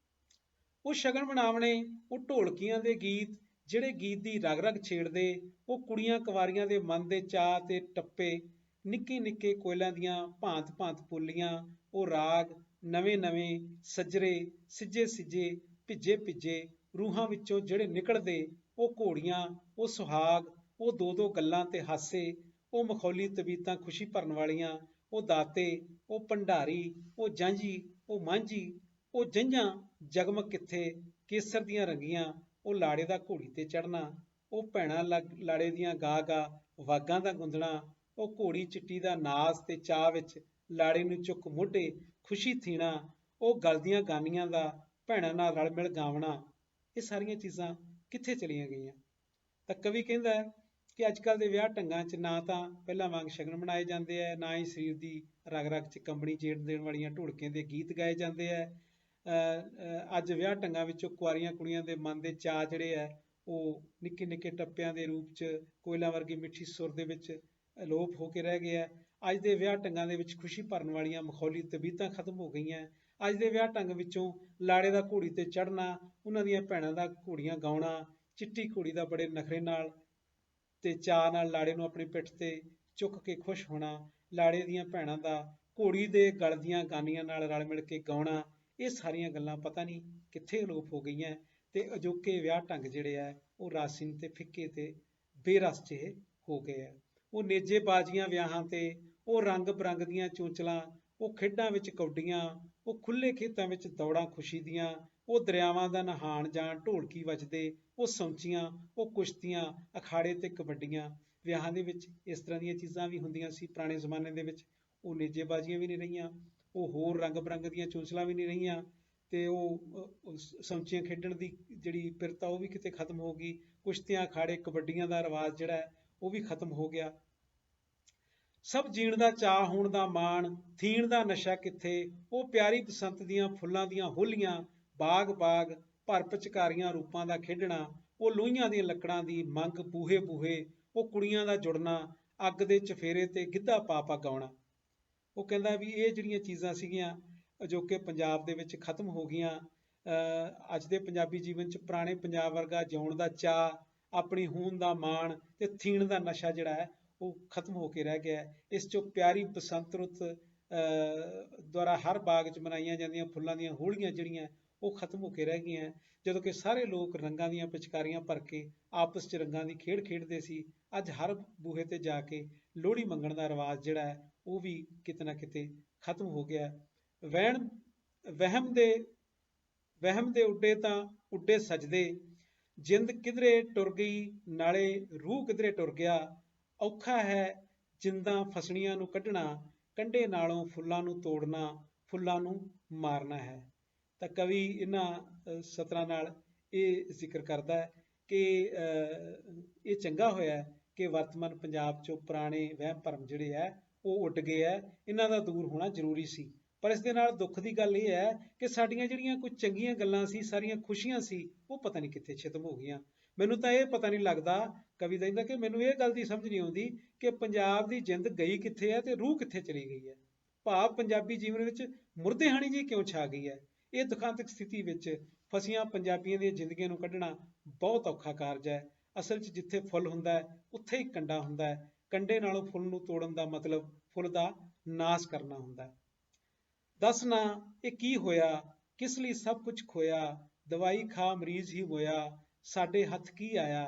ਉਹ ਸ਼ਗਨ ਮਨਾਵਣੇ, ਉਹ ਢੋਲਕੀਆਂ ਦੇ ਗੀਤ ਜਿਹੜੇ ਗੀਤ ਦੀ ਰਗ ਰਗ ਛੇੜਦੇ, ਉਹ ਕੁੜੀਆਂ ਕੁਵਾਰੀਆਂ ਦੇ ਮਨ ਦੇ ਚਾਅ ਤੇ ਟੱਪੇ, ਨਿੱਕੇ ਨਿੱਕੇ ਕੋਇਲਾਂ ਦੀਆਂ ਭਾਂਤ ਭਾਂਤ ਪੋਲੀਆਂ, ਉਹ ਰਾਗ ਨਵੇਂ ਨਵੇਂ ਸੱਜਰੇ, ਸਿੱਜੇ ਸਿੱਜੇ, ਭਿੱਜੇ ਭਿੱਜੇ ਰੂਹਾਂ ਵਿੱਚੋਂ ਜਿਹੜੇ ਨਿਕਲਦੇ, ਉਹ ਘੋੜੀਆਂ, ਉਹ ਸੁਹਾਗ, ਉਹ ਦੋ ਦੋ ਗੱਲਾਂ ਤੇ ਹਾਸੇ, ਉਹ ਮਖੌਲੀ ਤਬੀਤਾਂ ਖੁਸ਼ੀ ਭਰਨ ਵਾਲੀਆਂ, ਉਹ ਦਾਤੇ, ਉਹ ਭੰਡਾਰੀ, ਉਹ ਜਾਂਝੀ, ਉਹ ਮਾਂਝੀ, ਉਹ ਜੰਝਾਂ ਜਗਮਗ ਕਿੱਥੇ, ਕੇਸਰ ਦੀਆਂ ਰੰਗੀਆਂ, ਉਹ ਲਾੜੇ ਦਾ ਘੋੜੀ ਤੇ ਚੜ੍ਹਨਾ, ਉਹ ਭੈਣਾਂ ਲਾੜੇ ਦੀਆਂ ਗਾ ਗਾ ਵਾਗਾਂ ਦਾ ਗੁੰਦਣਾ, ਉਹ ਘੋੜੀ ਚਿੱਟੀ ਦਾ ਨਾਚ ਤੇ ਚਾਅ ਵਿੱਚ ਲਾੜੇ ਨੂੰ ਚੁੱਕ ਮੋਢੇ ਖੁਸ਼ੀ ਥੀਣਾ, ਉਹ ਗਲਦੀਆਂ ਗਾਨੀਆਂ ਦਾ ਭੈਣਾਂ ਨਾਲ ਰਲ ਮਿਲ ਗਾਵਣਾ। ਇਹ ਸਾਰੀਆਂ ਚੀਜ਼ਾਂ ਕਿੱਥੇ ਚਲੀਆਂ ਗਈਆਂ? ਤਾਂ ਕਵੀ ਕਹਿੰਦਾ ਹੈ ਕਿ ਅੱਜ ਕੱਲ੍ਹ ਦੇ ਵਿਆਹ ਢੰਗਾਂ 'ਚ ਨਾ ਤਾਂ ਪਹਿਲਾਂ ਵਾਂਗ ਸ਼ਗਨ ਮਨਾਏ ਜਾਂਦੇ ਹੈ, ਨਾ ਹੀ ਸਰੀਰ ਦੀ ਰਗ ਰਗ 'ਚ ਕੰਬਣੀ ਜੇੜ ਦੇਣ ਵਾਲੀਆਂ ਢੋਲਕੀਆਂ ਦੇ ਗੀਤ ਗਾਏ ਜਾਂਦੇ ਹੈ। ਅੱਜ ਵਿਆਹ ਢੰਗਾਂ ਵਿੱਚੋਂ ਕੁਆਰੀਆਂ ਕੁੜੀਆਂ ਦੇ ਮਨ ਦੇ ਚਾਅ ਜਿਹੜੇ ਹੈ ਉਹ ਨਿੱਕੇ ਨਿੱਕੇ ਟੱਪਿਆਂ ਦੇ ਰੂਪ 'ਚ ਕੋਇਲਾਂ ਵਰਗੀ ਮਿੱਠੀ ਸੁਰ ਦੇ ਵਿੱਚ ਅਲੋਪ ਹੋ ਕੇ ਰਹਿ ਗਿਆ। ਅੱਜ ਦੇ ਵਿਆਹ ਢੰਗਾਂ ਦੇ ਵਿੱਚ ਖੁਸ਼ੀ ਭਰਨ ਵਾਲੀਆਂ ਮਖੌਲੀ ਤਬੀਤਾਂ ਖਤਮ ਹੋ ਗਈਆਂ। ਅੱਜ ਦੇ ਵਿਆਹ ਢੰਗ ਵਿੱਚੋਂ ਲਾੜੇ ਦਾ ਘੋੜੀ ਤੇ ਚੜ੍ਹਨਾ, ਉਹਨਾਂ ਦੀਆਂ ਭੈਣਾਂ ਦਾ ਘੋੜੀਆਂ ਗਾਉਣਾ, ਚਿੱਟੀ ਘੋੜੀ ਦਾ ਬੜੇ ਨਖਰੇ ਨਾਲ ਤੇ ਚਾਅ ਨਾਲ ਲਾੜੇ ਨੂੰ ਆਪਣੀ ਪਿੱਠ ਤੇ ਚੁੱਕ ਕੇ ਖੁਸ਼ ਹੋਣਾ, ਲਾੜੇ ਦੀਆਂ ਭੈਣਾਂ ਦਾ ਘੋੜੀ ਦੇ ਗਲ ਦੀਆਂ ਗਾਨੀਆਂ ਨਾਲ ਰਲ ਮਿਲ ਕੇ ਗਾਉਣਾ। ਇਹ ਸਾਰੀਆਂ ਗੱਲਾਂ ਪਤਾ ਨਹੀਂ ਕਿੱਥੇ ਅਲੋਪ ਹੋ ਗਈਆਂ ਤੇ ਅਜੋਕੇ ਵਿਆਹ ਢੰਗ ਜਿਹੜੇ ਆ ਉਹ ਰਾਸੀਨ ਤੇ ਫਿੱਕੇ ਤੇ ਬੇਰਸ ਜਿਹੇ ਹੋ ਗਏ ਆ। ਉਹ ਨੇਜੇ ਬਾਜ਼ੀਆਂ ਵਿਆਹਾਂ ਤੇ, ਉਹ ਰੰਗ ਬਰੰਗ ਦੀਆਂ ਚੂੰਚਲਾਂ, ਉਹ ਖੇਡਾਂ ਵਿੱਚ ਕੌਡੀਆਂ, ਉਹ ਖੁੱਲ੍ਹੇ ਖੇਤਾਂ ਵਿੱਚ ਦੌੜਾਂ ਖੁਸ਼ੀ ਦੀਆਂ, ਉਹ ਦਰਿਆਵਾਂ ਦਾ ਨਹਾਣ ਜਾਣ ਢੋਲਕੀ ਵੱਜਦੇ, ਉਹ ਸੌਂਚੀਆਂ, ਉਹ ਕੁਸ਼ਤੀਆਂ, ਅਖਾੜੇ ਤੇ ਕਬੱਡੀਆਂ। ਵਿਆਹਾਂ ਦੇ ਵਿੱਚ ਇਸ ਤਰ੍ਹਾਂ ਦੀਆਂ ਚੀਜ਼ਾਂ ਵੀ ਹੁੰਦੀਆਂ ਸੀ ਪੁਰਾਣੇ ਜ਼ਮਾਨੇ ਦੇ ਵਿੱਚ। ਉਹ ਨੇਜੇਬਾਜ਼ੀਆਂ ਵੀ ਨਹੀਂ ਰਹੀਆਂ, ਉਹ ਹੋਰ ਰੰਗ ਬਰੰਗ ਦੀਆਂ ਚੂੰਚਲਾਂ ਵੀ ਨਹੀਂ ਰਹੀਆਂ, ਤੇ ਉਹ ਸੌਂਚੀਆਂ ਖੇਡਣ ਦੀ ਜਿਹੜੀ ਪਿਰਤਾ ਉਹ ਵੀ ਕਿਤੇ ਖਤਮ ਹੋ ਗਈ। ਕੁਸ਼ਤੀਆਂ, ਅਖਾੜੇ, ਕਬੱਡੀਆਂ ਦਾ ਰਿਵਾਜ ਜਿਹੜਾ ਹੈ ਉਹ ਵੀ ਖਤਮ ਹੋ ਗਿਆ। ਸਭ ਜੀਣ ਦਾ ਚਾਅ, ਹੋਣ ਦਾ ਮਾਣ, ਥੀਣ ਦਾ ਨਸ਼ਾ ਕਿੱਥੇ, ਉਹ ਪਿਆਰੀ ਬਸੰਤ ਦੀਆਂ ਫੁੱਲਾਂ ਦੀਆਂ ਹੋਲੀਆਂ, ਬਾਗ ਬਾਗ ਭਰ ਪਿਚਕਾਰੀਆਂ ਰੂਪਾਂ ਦਾ ਖੇਡਣਾ, ਉਹ ਲੋਹੀਆਂ ਦੀਆਂ ਲੱਕੜਾਂ ਦੀ ਮੰਗ, ਬੂਹੇ ਬੂਹੇ ਉਹ ਕੁੜੀਆਂ ਦਾ ਜੁੜਨਾ, ਅੱਗ ਦੇ ਚਫੇਰੇ ਤੇ ਗਿੱਧਾ ਪਾ ਪਾ ਗਾਉਣਾ। ਉਹ ਕਹਿੰਦਾ ਵੀ ਇਹ ਜਿਹੜੀਆਂ ਚੀਜ਼ਾਂ ਸੀਗੀਆਂ ਜੋ ਕਿ ਪੰਜਾਬ ਦੇ ਵਿੱਚ ਖਤਮ ਹੋ ਗਈਆਂ। ਅੱਜ ਦੇ ਪੰਜਾਬੀ ਜੀਵਨ 'ਚ ਪੁਰਾਣੇ ਪੰਜਾਬ ਵਰਗਾ ਜਿਉਣ ਦਾ ਚਾਅ, ਆਪਣੀ ਹੋਂਦ ਦਾ ਮਾਣ ਤੇ ਥੀਣ ਦਾ ਨਸ਼ਾ ਜਿਹੜਾ ਹੈ ਉਹ ਖਤਮ ਹੋ ਕੇ ਰਹਿ ਗਿਆ ਹੈ। ਇਸ 'ਚੋਂ ਪਿਆਰੀ ਬਸੰਤ ਰੁੱਤ ਦੁਆਰਾ ਹਰ ਬਾਗ 'ਚ ਮਨਾਈਆਂ ਜਾਂਦੀਆਂ ਫੁੱਲਾਂ ਦੀਆਂ ਹੋਲੀਆਂ ਜਿਹੜੀਆਂ ਉਹ ਖਤਮ ਹੋ ਕੇ ਰਹਿ ਗਈਆਂ। ਜਦੋਂ ਕਿ ਸਾਰੇ ਲੋਕ ਰੰਗਾਂ ਦੀਆਂ ਪਿਚਕਾਰੀਆਂ ਭਰ ਕੇ ਆਪਸ 'ਚ ਰੰਗਾਂ ਦੀ ਖੇਡ ਖੇਡਦੇ ਸੀ, ਅੱਜ ਹਰ ਬੂਹੇ ਤੇ ਜਾ ਕੇ ਲੋਹੜੀ ਮੰਗਣ ਦਾ ਰਿਵਾਜ ਜਿਹੜਾ ਹੈ ਉਹ ਵੀ ਕਿਤੇ ਨਾ ਕਿਤੇ ਖਤਮ ਹੋ ਗਿਆ। ਵਹਿਮ ਦੇ ਉੱਡੇ ਤਾਂ ਉੱਡੇ ਸਜਦੇ, ਜਿੰਦ ਕਿਧਰੇ ਟੁਰ ਗਈ ਨਾਲੇ ਰੂਹ ਕਿਧਰੇ ਟੁਰ ਗਿਆ, ਔਖਾ ਹੈ ਜਿੰਦਾਂ ਫਸਣੀਆਂ ਨੂੰ ਕੱਢਣਾ, ਕੰਢੇ ਨਾਲੋਂ ਫੁੱਲਾਂ ਨੂੰ ਤੋੜਨਾ, ਫੁੱਲਾਂ ਨੂੰ ਮਾਰਨਾ ਹੈ। ਤਾਂ ਕਵੀ ਇਹਨਾਂ ਸਤਰਾਂ ਨਾਲ ਇਹ ਜ਼ਿਕਰ ਕਰਦਾ ਹੈ ਕਿ ਇਹ ਚੰਗਾ ਹੋਇਆ ਕਿ ਵਰਤਮਾਨ ਪੰਜਾਬ 'ਚੋਂ ਪੁਰਾਣੇ ਵਹਿਮ ਭਰਮ ਜਿਹੜੇ ਹੈ ਉਹ ਉੱਡ ਗਏ ਹੈ। ਇਹਨਾਂ ਦਾ ਦੂਰ ਹੋਣਾ ਜ਼ਰੂਰੀ ਸੀ। ਪਰ ਇਸ ਦੇ ਨਾਲ ਦੁੱਖ ਦੀ ਗੱਲ ਇਹ ਹੈ ਕਿ ਸਾਡੀਆਂ ਜਿਹੜੀਆਂ ਕੁਝ ਚੰਗੀਆਂ ਗੱਲਾਂ ਸੀ, ਸਾਰੀਆਂ ਖੁਸ਼ੀਆਂ ਸੀ, ਉਹ ਪਤਾ ਨਹੀਂ ਕਿੱਥੇ ਖਤਮ ਹੋ ਗਈਆਂ। ਮੈਨੂੰ ਤਾਂ ਇਹ ਪਤਾ ਨਹੀਂ ਲੱਗਦਾ, ਕਵੀ ਕਹਿੰਦਾ ਕਿ ਮੈਨੂੰ ਇਹ ਗੱਲ ਦੀ ਸਮਝ ਨਹੀਂ ਆਉਂਦੀ ਕਿ ਪੰਜਾਬ ਦੀ ਜਿੰਦ ਗਈ ਕਿੱਥੇ ਹੈ ਤੇ ਰੂਹ ਕਿੱਥੇ ਚਲੀ ਗਈ ਹੈ। ਭਾਵ ਪੰਜਾਬੀ ਜੀਵਨ ਵਿੱਚ ਮੁਰਦੇਹਾਣੀ ਜੀ ਕਿਉਂ ਛਾ ਗਈ ਹੈ। ਇਹ ਦੁਖਾਂਤਕ ਸਥਿਤੀ ਵਿੱਚ ਫਸੀਆਂ ਪੰਜਾਬੀਆਂ ਦੀਆਂ ਜ਼ਿੰਦਗੀਆਂ ਨੂੰ ਕੱਢਣਾ ਬਹੁਤ ਔਖਾ ਕਾਰਜ ਹੈ। ਅਸਲ 'ਚ ਜਿੱਥੇ ਫੁੱਲ ਹੁੰਦਾ ਹੈ ਉੱਥੇ ਹੀ ਕੰਡਾ ਹੁੰਦਾ ਹੈ। ਕੰਡੇ ਨਾਲੋਂ ਫੁੱਲ ਨੂੰ ਤੋੜਨ ਦਾ ਮਤਲਬ ਫੁੱਲ ਦਾ ਨਾਸ ਕਰਨਾ ਹੁੰਦਾ ਹੈ। ਦੱਸ ਨਾ ਇਹ ਕੀ ਹੋਇਆ, ਕਿਸ ਲਈ ਸਭ ਕੁਝ ਖੋਇਆ, ਦਵਾਈ ਖਾ ਮਰੀਜ਼ ਹੀ ਹੋਇਆ, ਸਾਡੇ ਹੱਥ ਕੀ ਆਇਆ,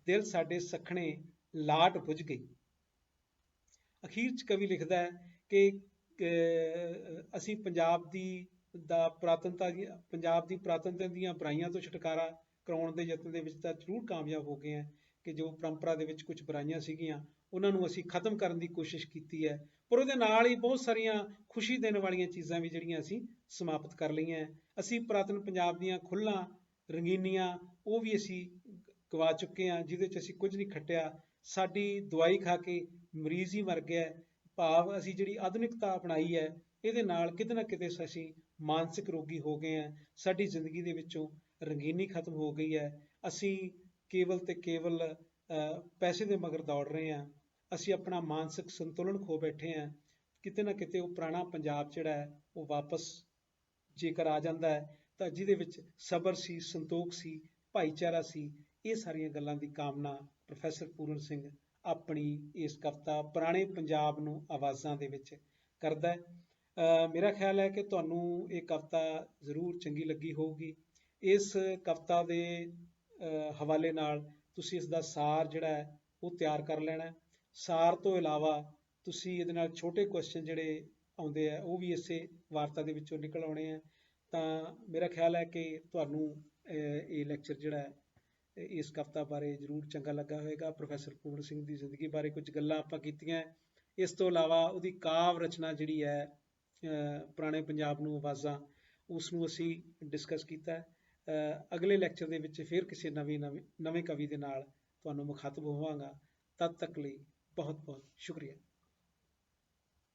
ਦਿਲ ਸਾਡੇ ਸਖਣੇ ਲਾਟ ਬੁਝ ਗਈ। ਅਖੀਰ 'ਚ ਕਵੀ ਲਿਖਦਾ ਹੈ ਕਿ ਅਸੀਂ ਪੰਜਾਬ ਦੀ ਪੁਰਾਤਨਤਾ ਦੀਆਂ ਬੁਰਾਈਆਂ ਤੋਂ ਛੁਟਕਾਰਾ ਕਰਾਉਣ ਦੇ ਯਤਨ ਦੇ ਵਿੱਚ ਤਾਂ ਜ਼ਰੂਰ ਕਾਮਯਾਬ ਹੋ ਗਏ ਹਾਂ ਕਿ ਜੋ ਪਰੰਪਰਾ ਦੇ ਵਿੱਚ ਕੁਝ ਬੁਰਾਈਆਂ ਸੀਗੀਆਂ ਉਹਨਾਂ ਨੂੰ ਅਸੀਂ ਖਤਮ ਕਰਨ ਦੀ ਕੋਸ਼ਿਸ਼ ਕੀਤੀ ਹੈ। ਪਰ ਉਹਦੇ ਨਾਲ ਹੀ ਬਹੁਤ ਸਾਰੀਆਂ ਖੁਸ਼ੀ ਦੇਣ ਵਾਲੀਆਂ ਚੀਜ਼ਾਂ ਵੀ ਜਿਹੜੀਆਂ ਅਸੀਂ ਸਮਾਪਤ ਕਰ ਲਈਆਂ। ਅਸੀਂ ਪੁਰਾਤਨ ਪੰਜਾਬ ਦੀਆਂ ਖੁੱਲ੍ਹਾਂ ਰੰਗੀਨੀਆਂ ਉਹ ਵੀ ਅਸੀਂ ਗਵਾ ਚੁੱਕੇ ਹਾਂ, ਜਿਹਦੇ 'ਚ ਅਸੀਂ ਕੁਝ ਨਹੀਂ ਖੱਟਿਆ। ਸਾਡੀ ਦਵਾਈ ਖਾ ਕੇ ਮਰੀਜ਼ ਹੀ ਮਰ ਗਿਆ। ਭਾਵ ਅਸੀਂ ਜਿਹੜੀ ਆਧੁਨਿਕਤਾ ਅਪਣਾਈ ਹੈ ਇਹਦੇ ਨਾਲ ਕਿਤੇ ਨਾ ਕਿਤੇ ਅਸੀਂ ਮਾਨਸਿਕ ਰੋਗੀ ਹੋ ਗਏ ਹਾਂ। ਸਾਡੀ ਜ਼ਿੰਦਗੀ ਦੇ ਵਿੱਚੋਂ ਰੰਗੀਨੀ ਖਤਮ ਹੋ ਗਈ ਹੈ। ਅਸੀਂ ਕੇਵਲ ਤੇ ਕੇਵਲ ਪੈਸੇ ਦੇ ਮਗਰ ਦੌੜ ਰਹੇ ਹਾਂ। ਅਸੀਂ ਆਪਣਾ ਮਾਨਸਿਕ ਸੰਤੁਲਨ ਖੋ ਬੈਠੇ ਹਾਂ। ਕਿਤੇ ਨਾ ਕਿਤੇ ਉਹ ਪੁਰਾਣਾ ਪੰਜਾਬ ਜਿਹੜਾ ਹੈ ਉਹ ਵਾਪਸ ਜੇਕਰ ਆ ਜਾਂਦਾ ਹੈ ਤਾਂ ਜਿਹਦੇ ਵਿੱਚ ਸਬਰ ਸੀ, ਸੰਤੋਖ ਸੀ, ਭਾਈਚਾਰਾ ਸੀ, ਇਹ ਸਾਰੀਆਂ ਗੱਲਾਂ ਦੀ ਕਾਮਨਾ ਪ੍ਰੋਫੈਸਰ ਪੂਰਨ ਸਿੰਘ ਆਪਣੀ ਇਸ ਕਵਿਤਾ ਪੁਰਾਣੇ ਪੰਜਾਬ ਨੂੰ ਆਵਾਜ਼ਾਂ ਦੇ ਵਿੱਚ ਕਰਦਾ ਹੈ। ਮੇਰਾ ਖਿਆਲ ਹੈ ਕਿ ਤੁਹਾਨੂੰ ਇਹ ਕਵਿਤਾ ਜ਼ਰੂਰ ਚੰਗੀ ਲੱਗੀ ਹੋਊਗੀ। ਇਸ ਕਵਿਤਾ ਦੇ ਹਵਾਲੇ ਨਾਲ ਤੁਸੀਂ ਇਸ ਦਾ ਸਾਰ ਜਿਹੜਾ ਹੈ ਉਹ ਤਿਆਰ ਕਰ ਲੈਣਾ। ਸਾਰ ਤੋਂ ਇਲਾਵਾ ਤੁਸੀਂ ਇਹਦੇ ਨਾਲ ਛੋਟੇ ਕੁਐਸਚਨ ਜਿਹੜੇ ਆਉਂਦੇ ਆ ਉਹ ਵੀ ਇਸੇ ਵਾਰਤਾ ਦੇ ਵਿੱਚੋਂ ਨਿਕਲ ਆਉਣੇ ਆ। ਤਾਂ ਮੇਰਾ ਖਿਆਲ ਹੈ ਕਿ ਤੁਹਾਨੂੰ ਇਹ ਲੈਕਚਰ ਜਿਹੜਾ ਹੈ ਇਸ ਕਵਿਤਾ ਬਾਰੇ ਜ਼ਰੂਰ ਚੰਗਾ ਲੱਗਾ ਹੋਵੇਗਾ। ਪ੍ਰੋਫੈਸਰ ਪੂਰਨ ਸਿੰਘ ਦੀ ਜ਼ਿੰਦਗੀ ਬਾਰੇ ਕੁਝ ਗੱਲਾਂ ਆਪਾਂ ਕੀਤੀਆਂ। ਇਸ ਤੋਂ ਇਲਾਵਾ ਉਹਦੀ ਕਾਵਿ ਰਚਨਾ ਜਿਹੜੀ ਹੈ ਪੁਰਾਣੇ ਪੰਜਾਬ ਨੂੰ ਆਵਾਜ਼ਾਂ, ਉਸ ਨੂੰ ਅਸੀਂ ਡਿਸਕਸ ਕੀਤਾ। ਅਗਲੇ ਲੈਕਚਰ ਦੇ ਵਿੱਚ ਫਿਰ ਕਿਸੇ ਨਵੇਂ ਕਵੀ ਦੇ ਨਾਲ ਤੁਹਾਨੂੰ ਮੁਖਾਤਬ ਹੋਵਾਂਗਾ। ਤਦ ਤੱਕ ਲਈ ਬਹੁਤ ਬਹੁਤ ਸ਼ੁਕਰੀਆ।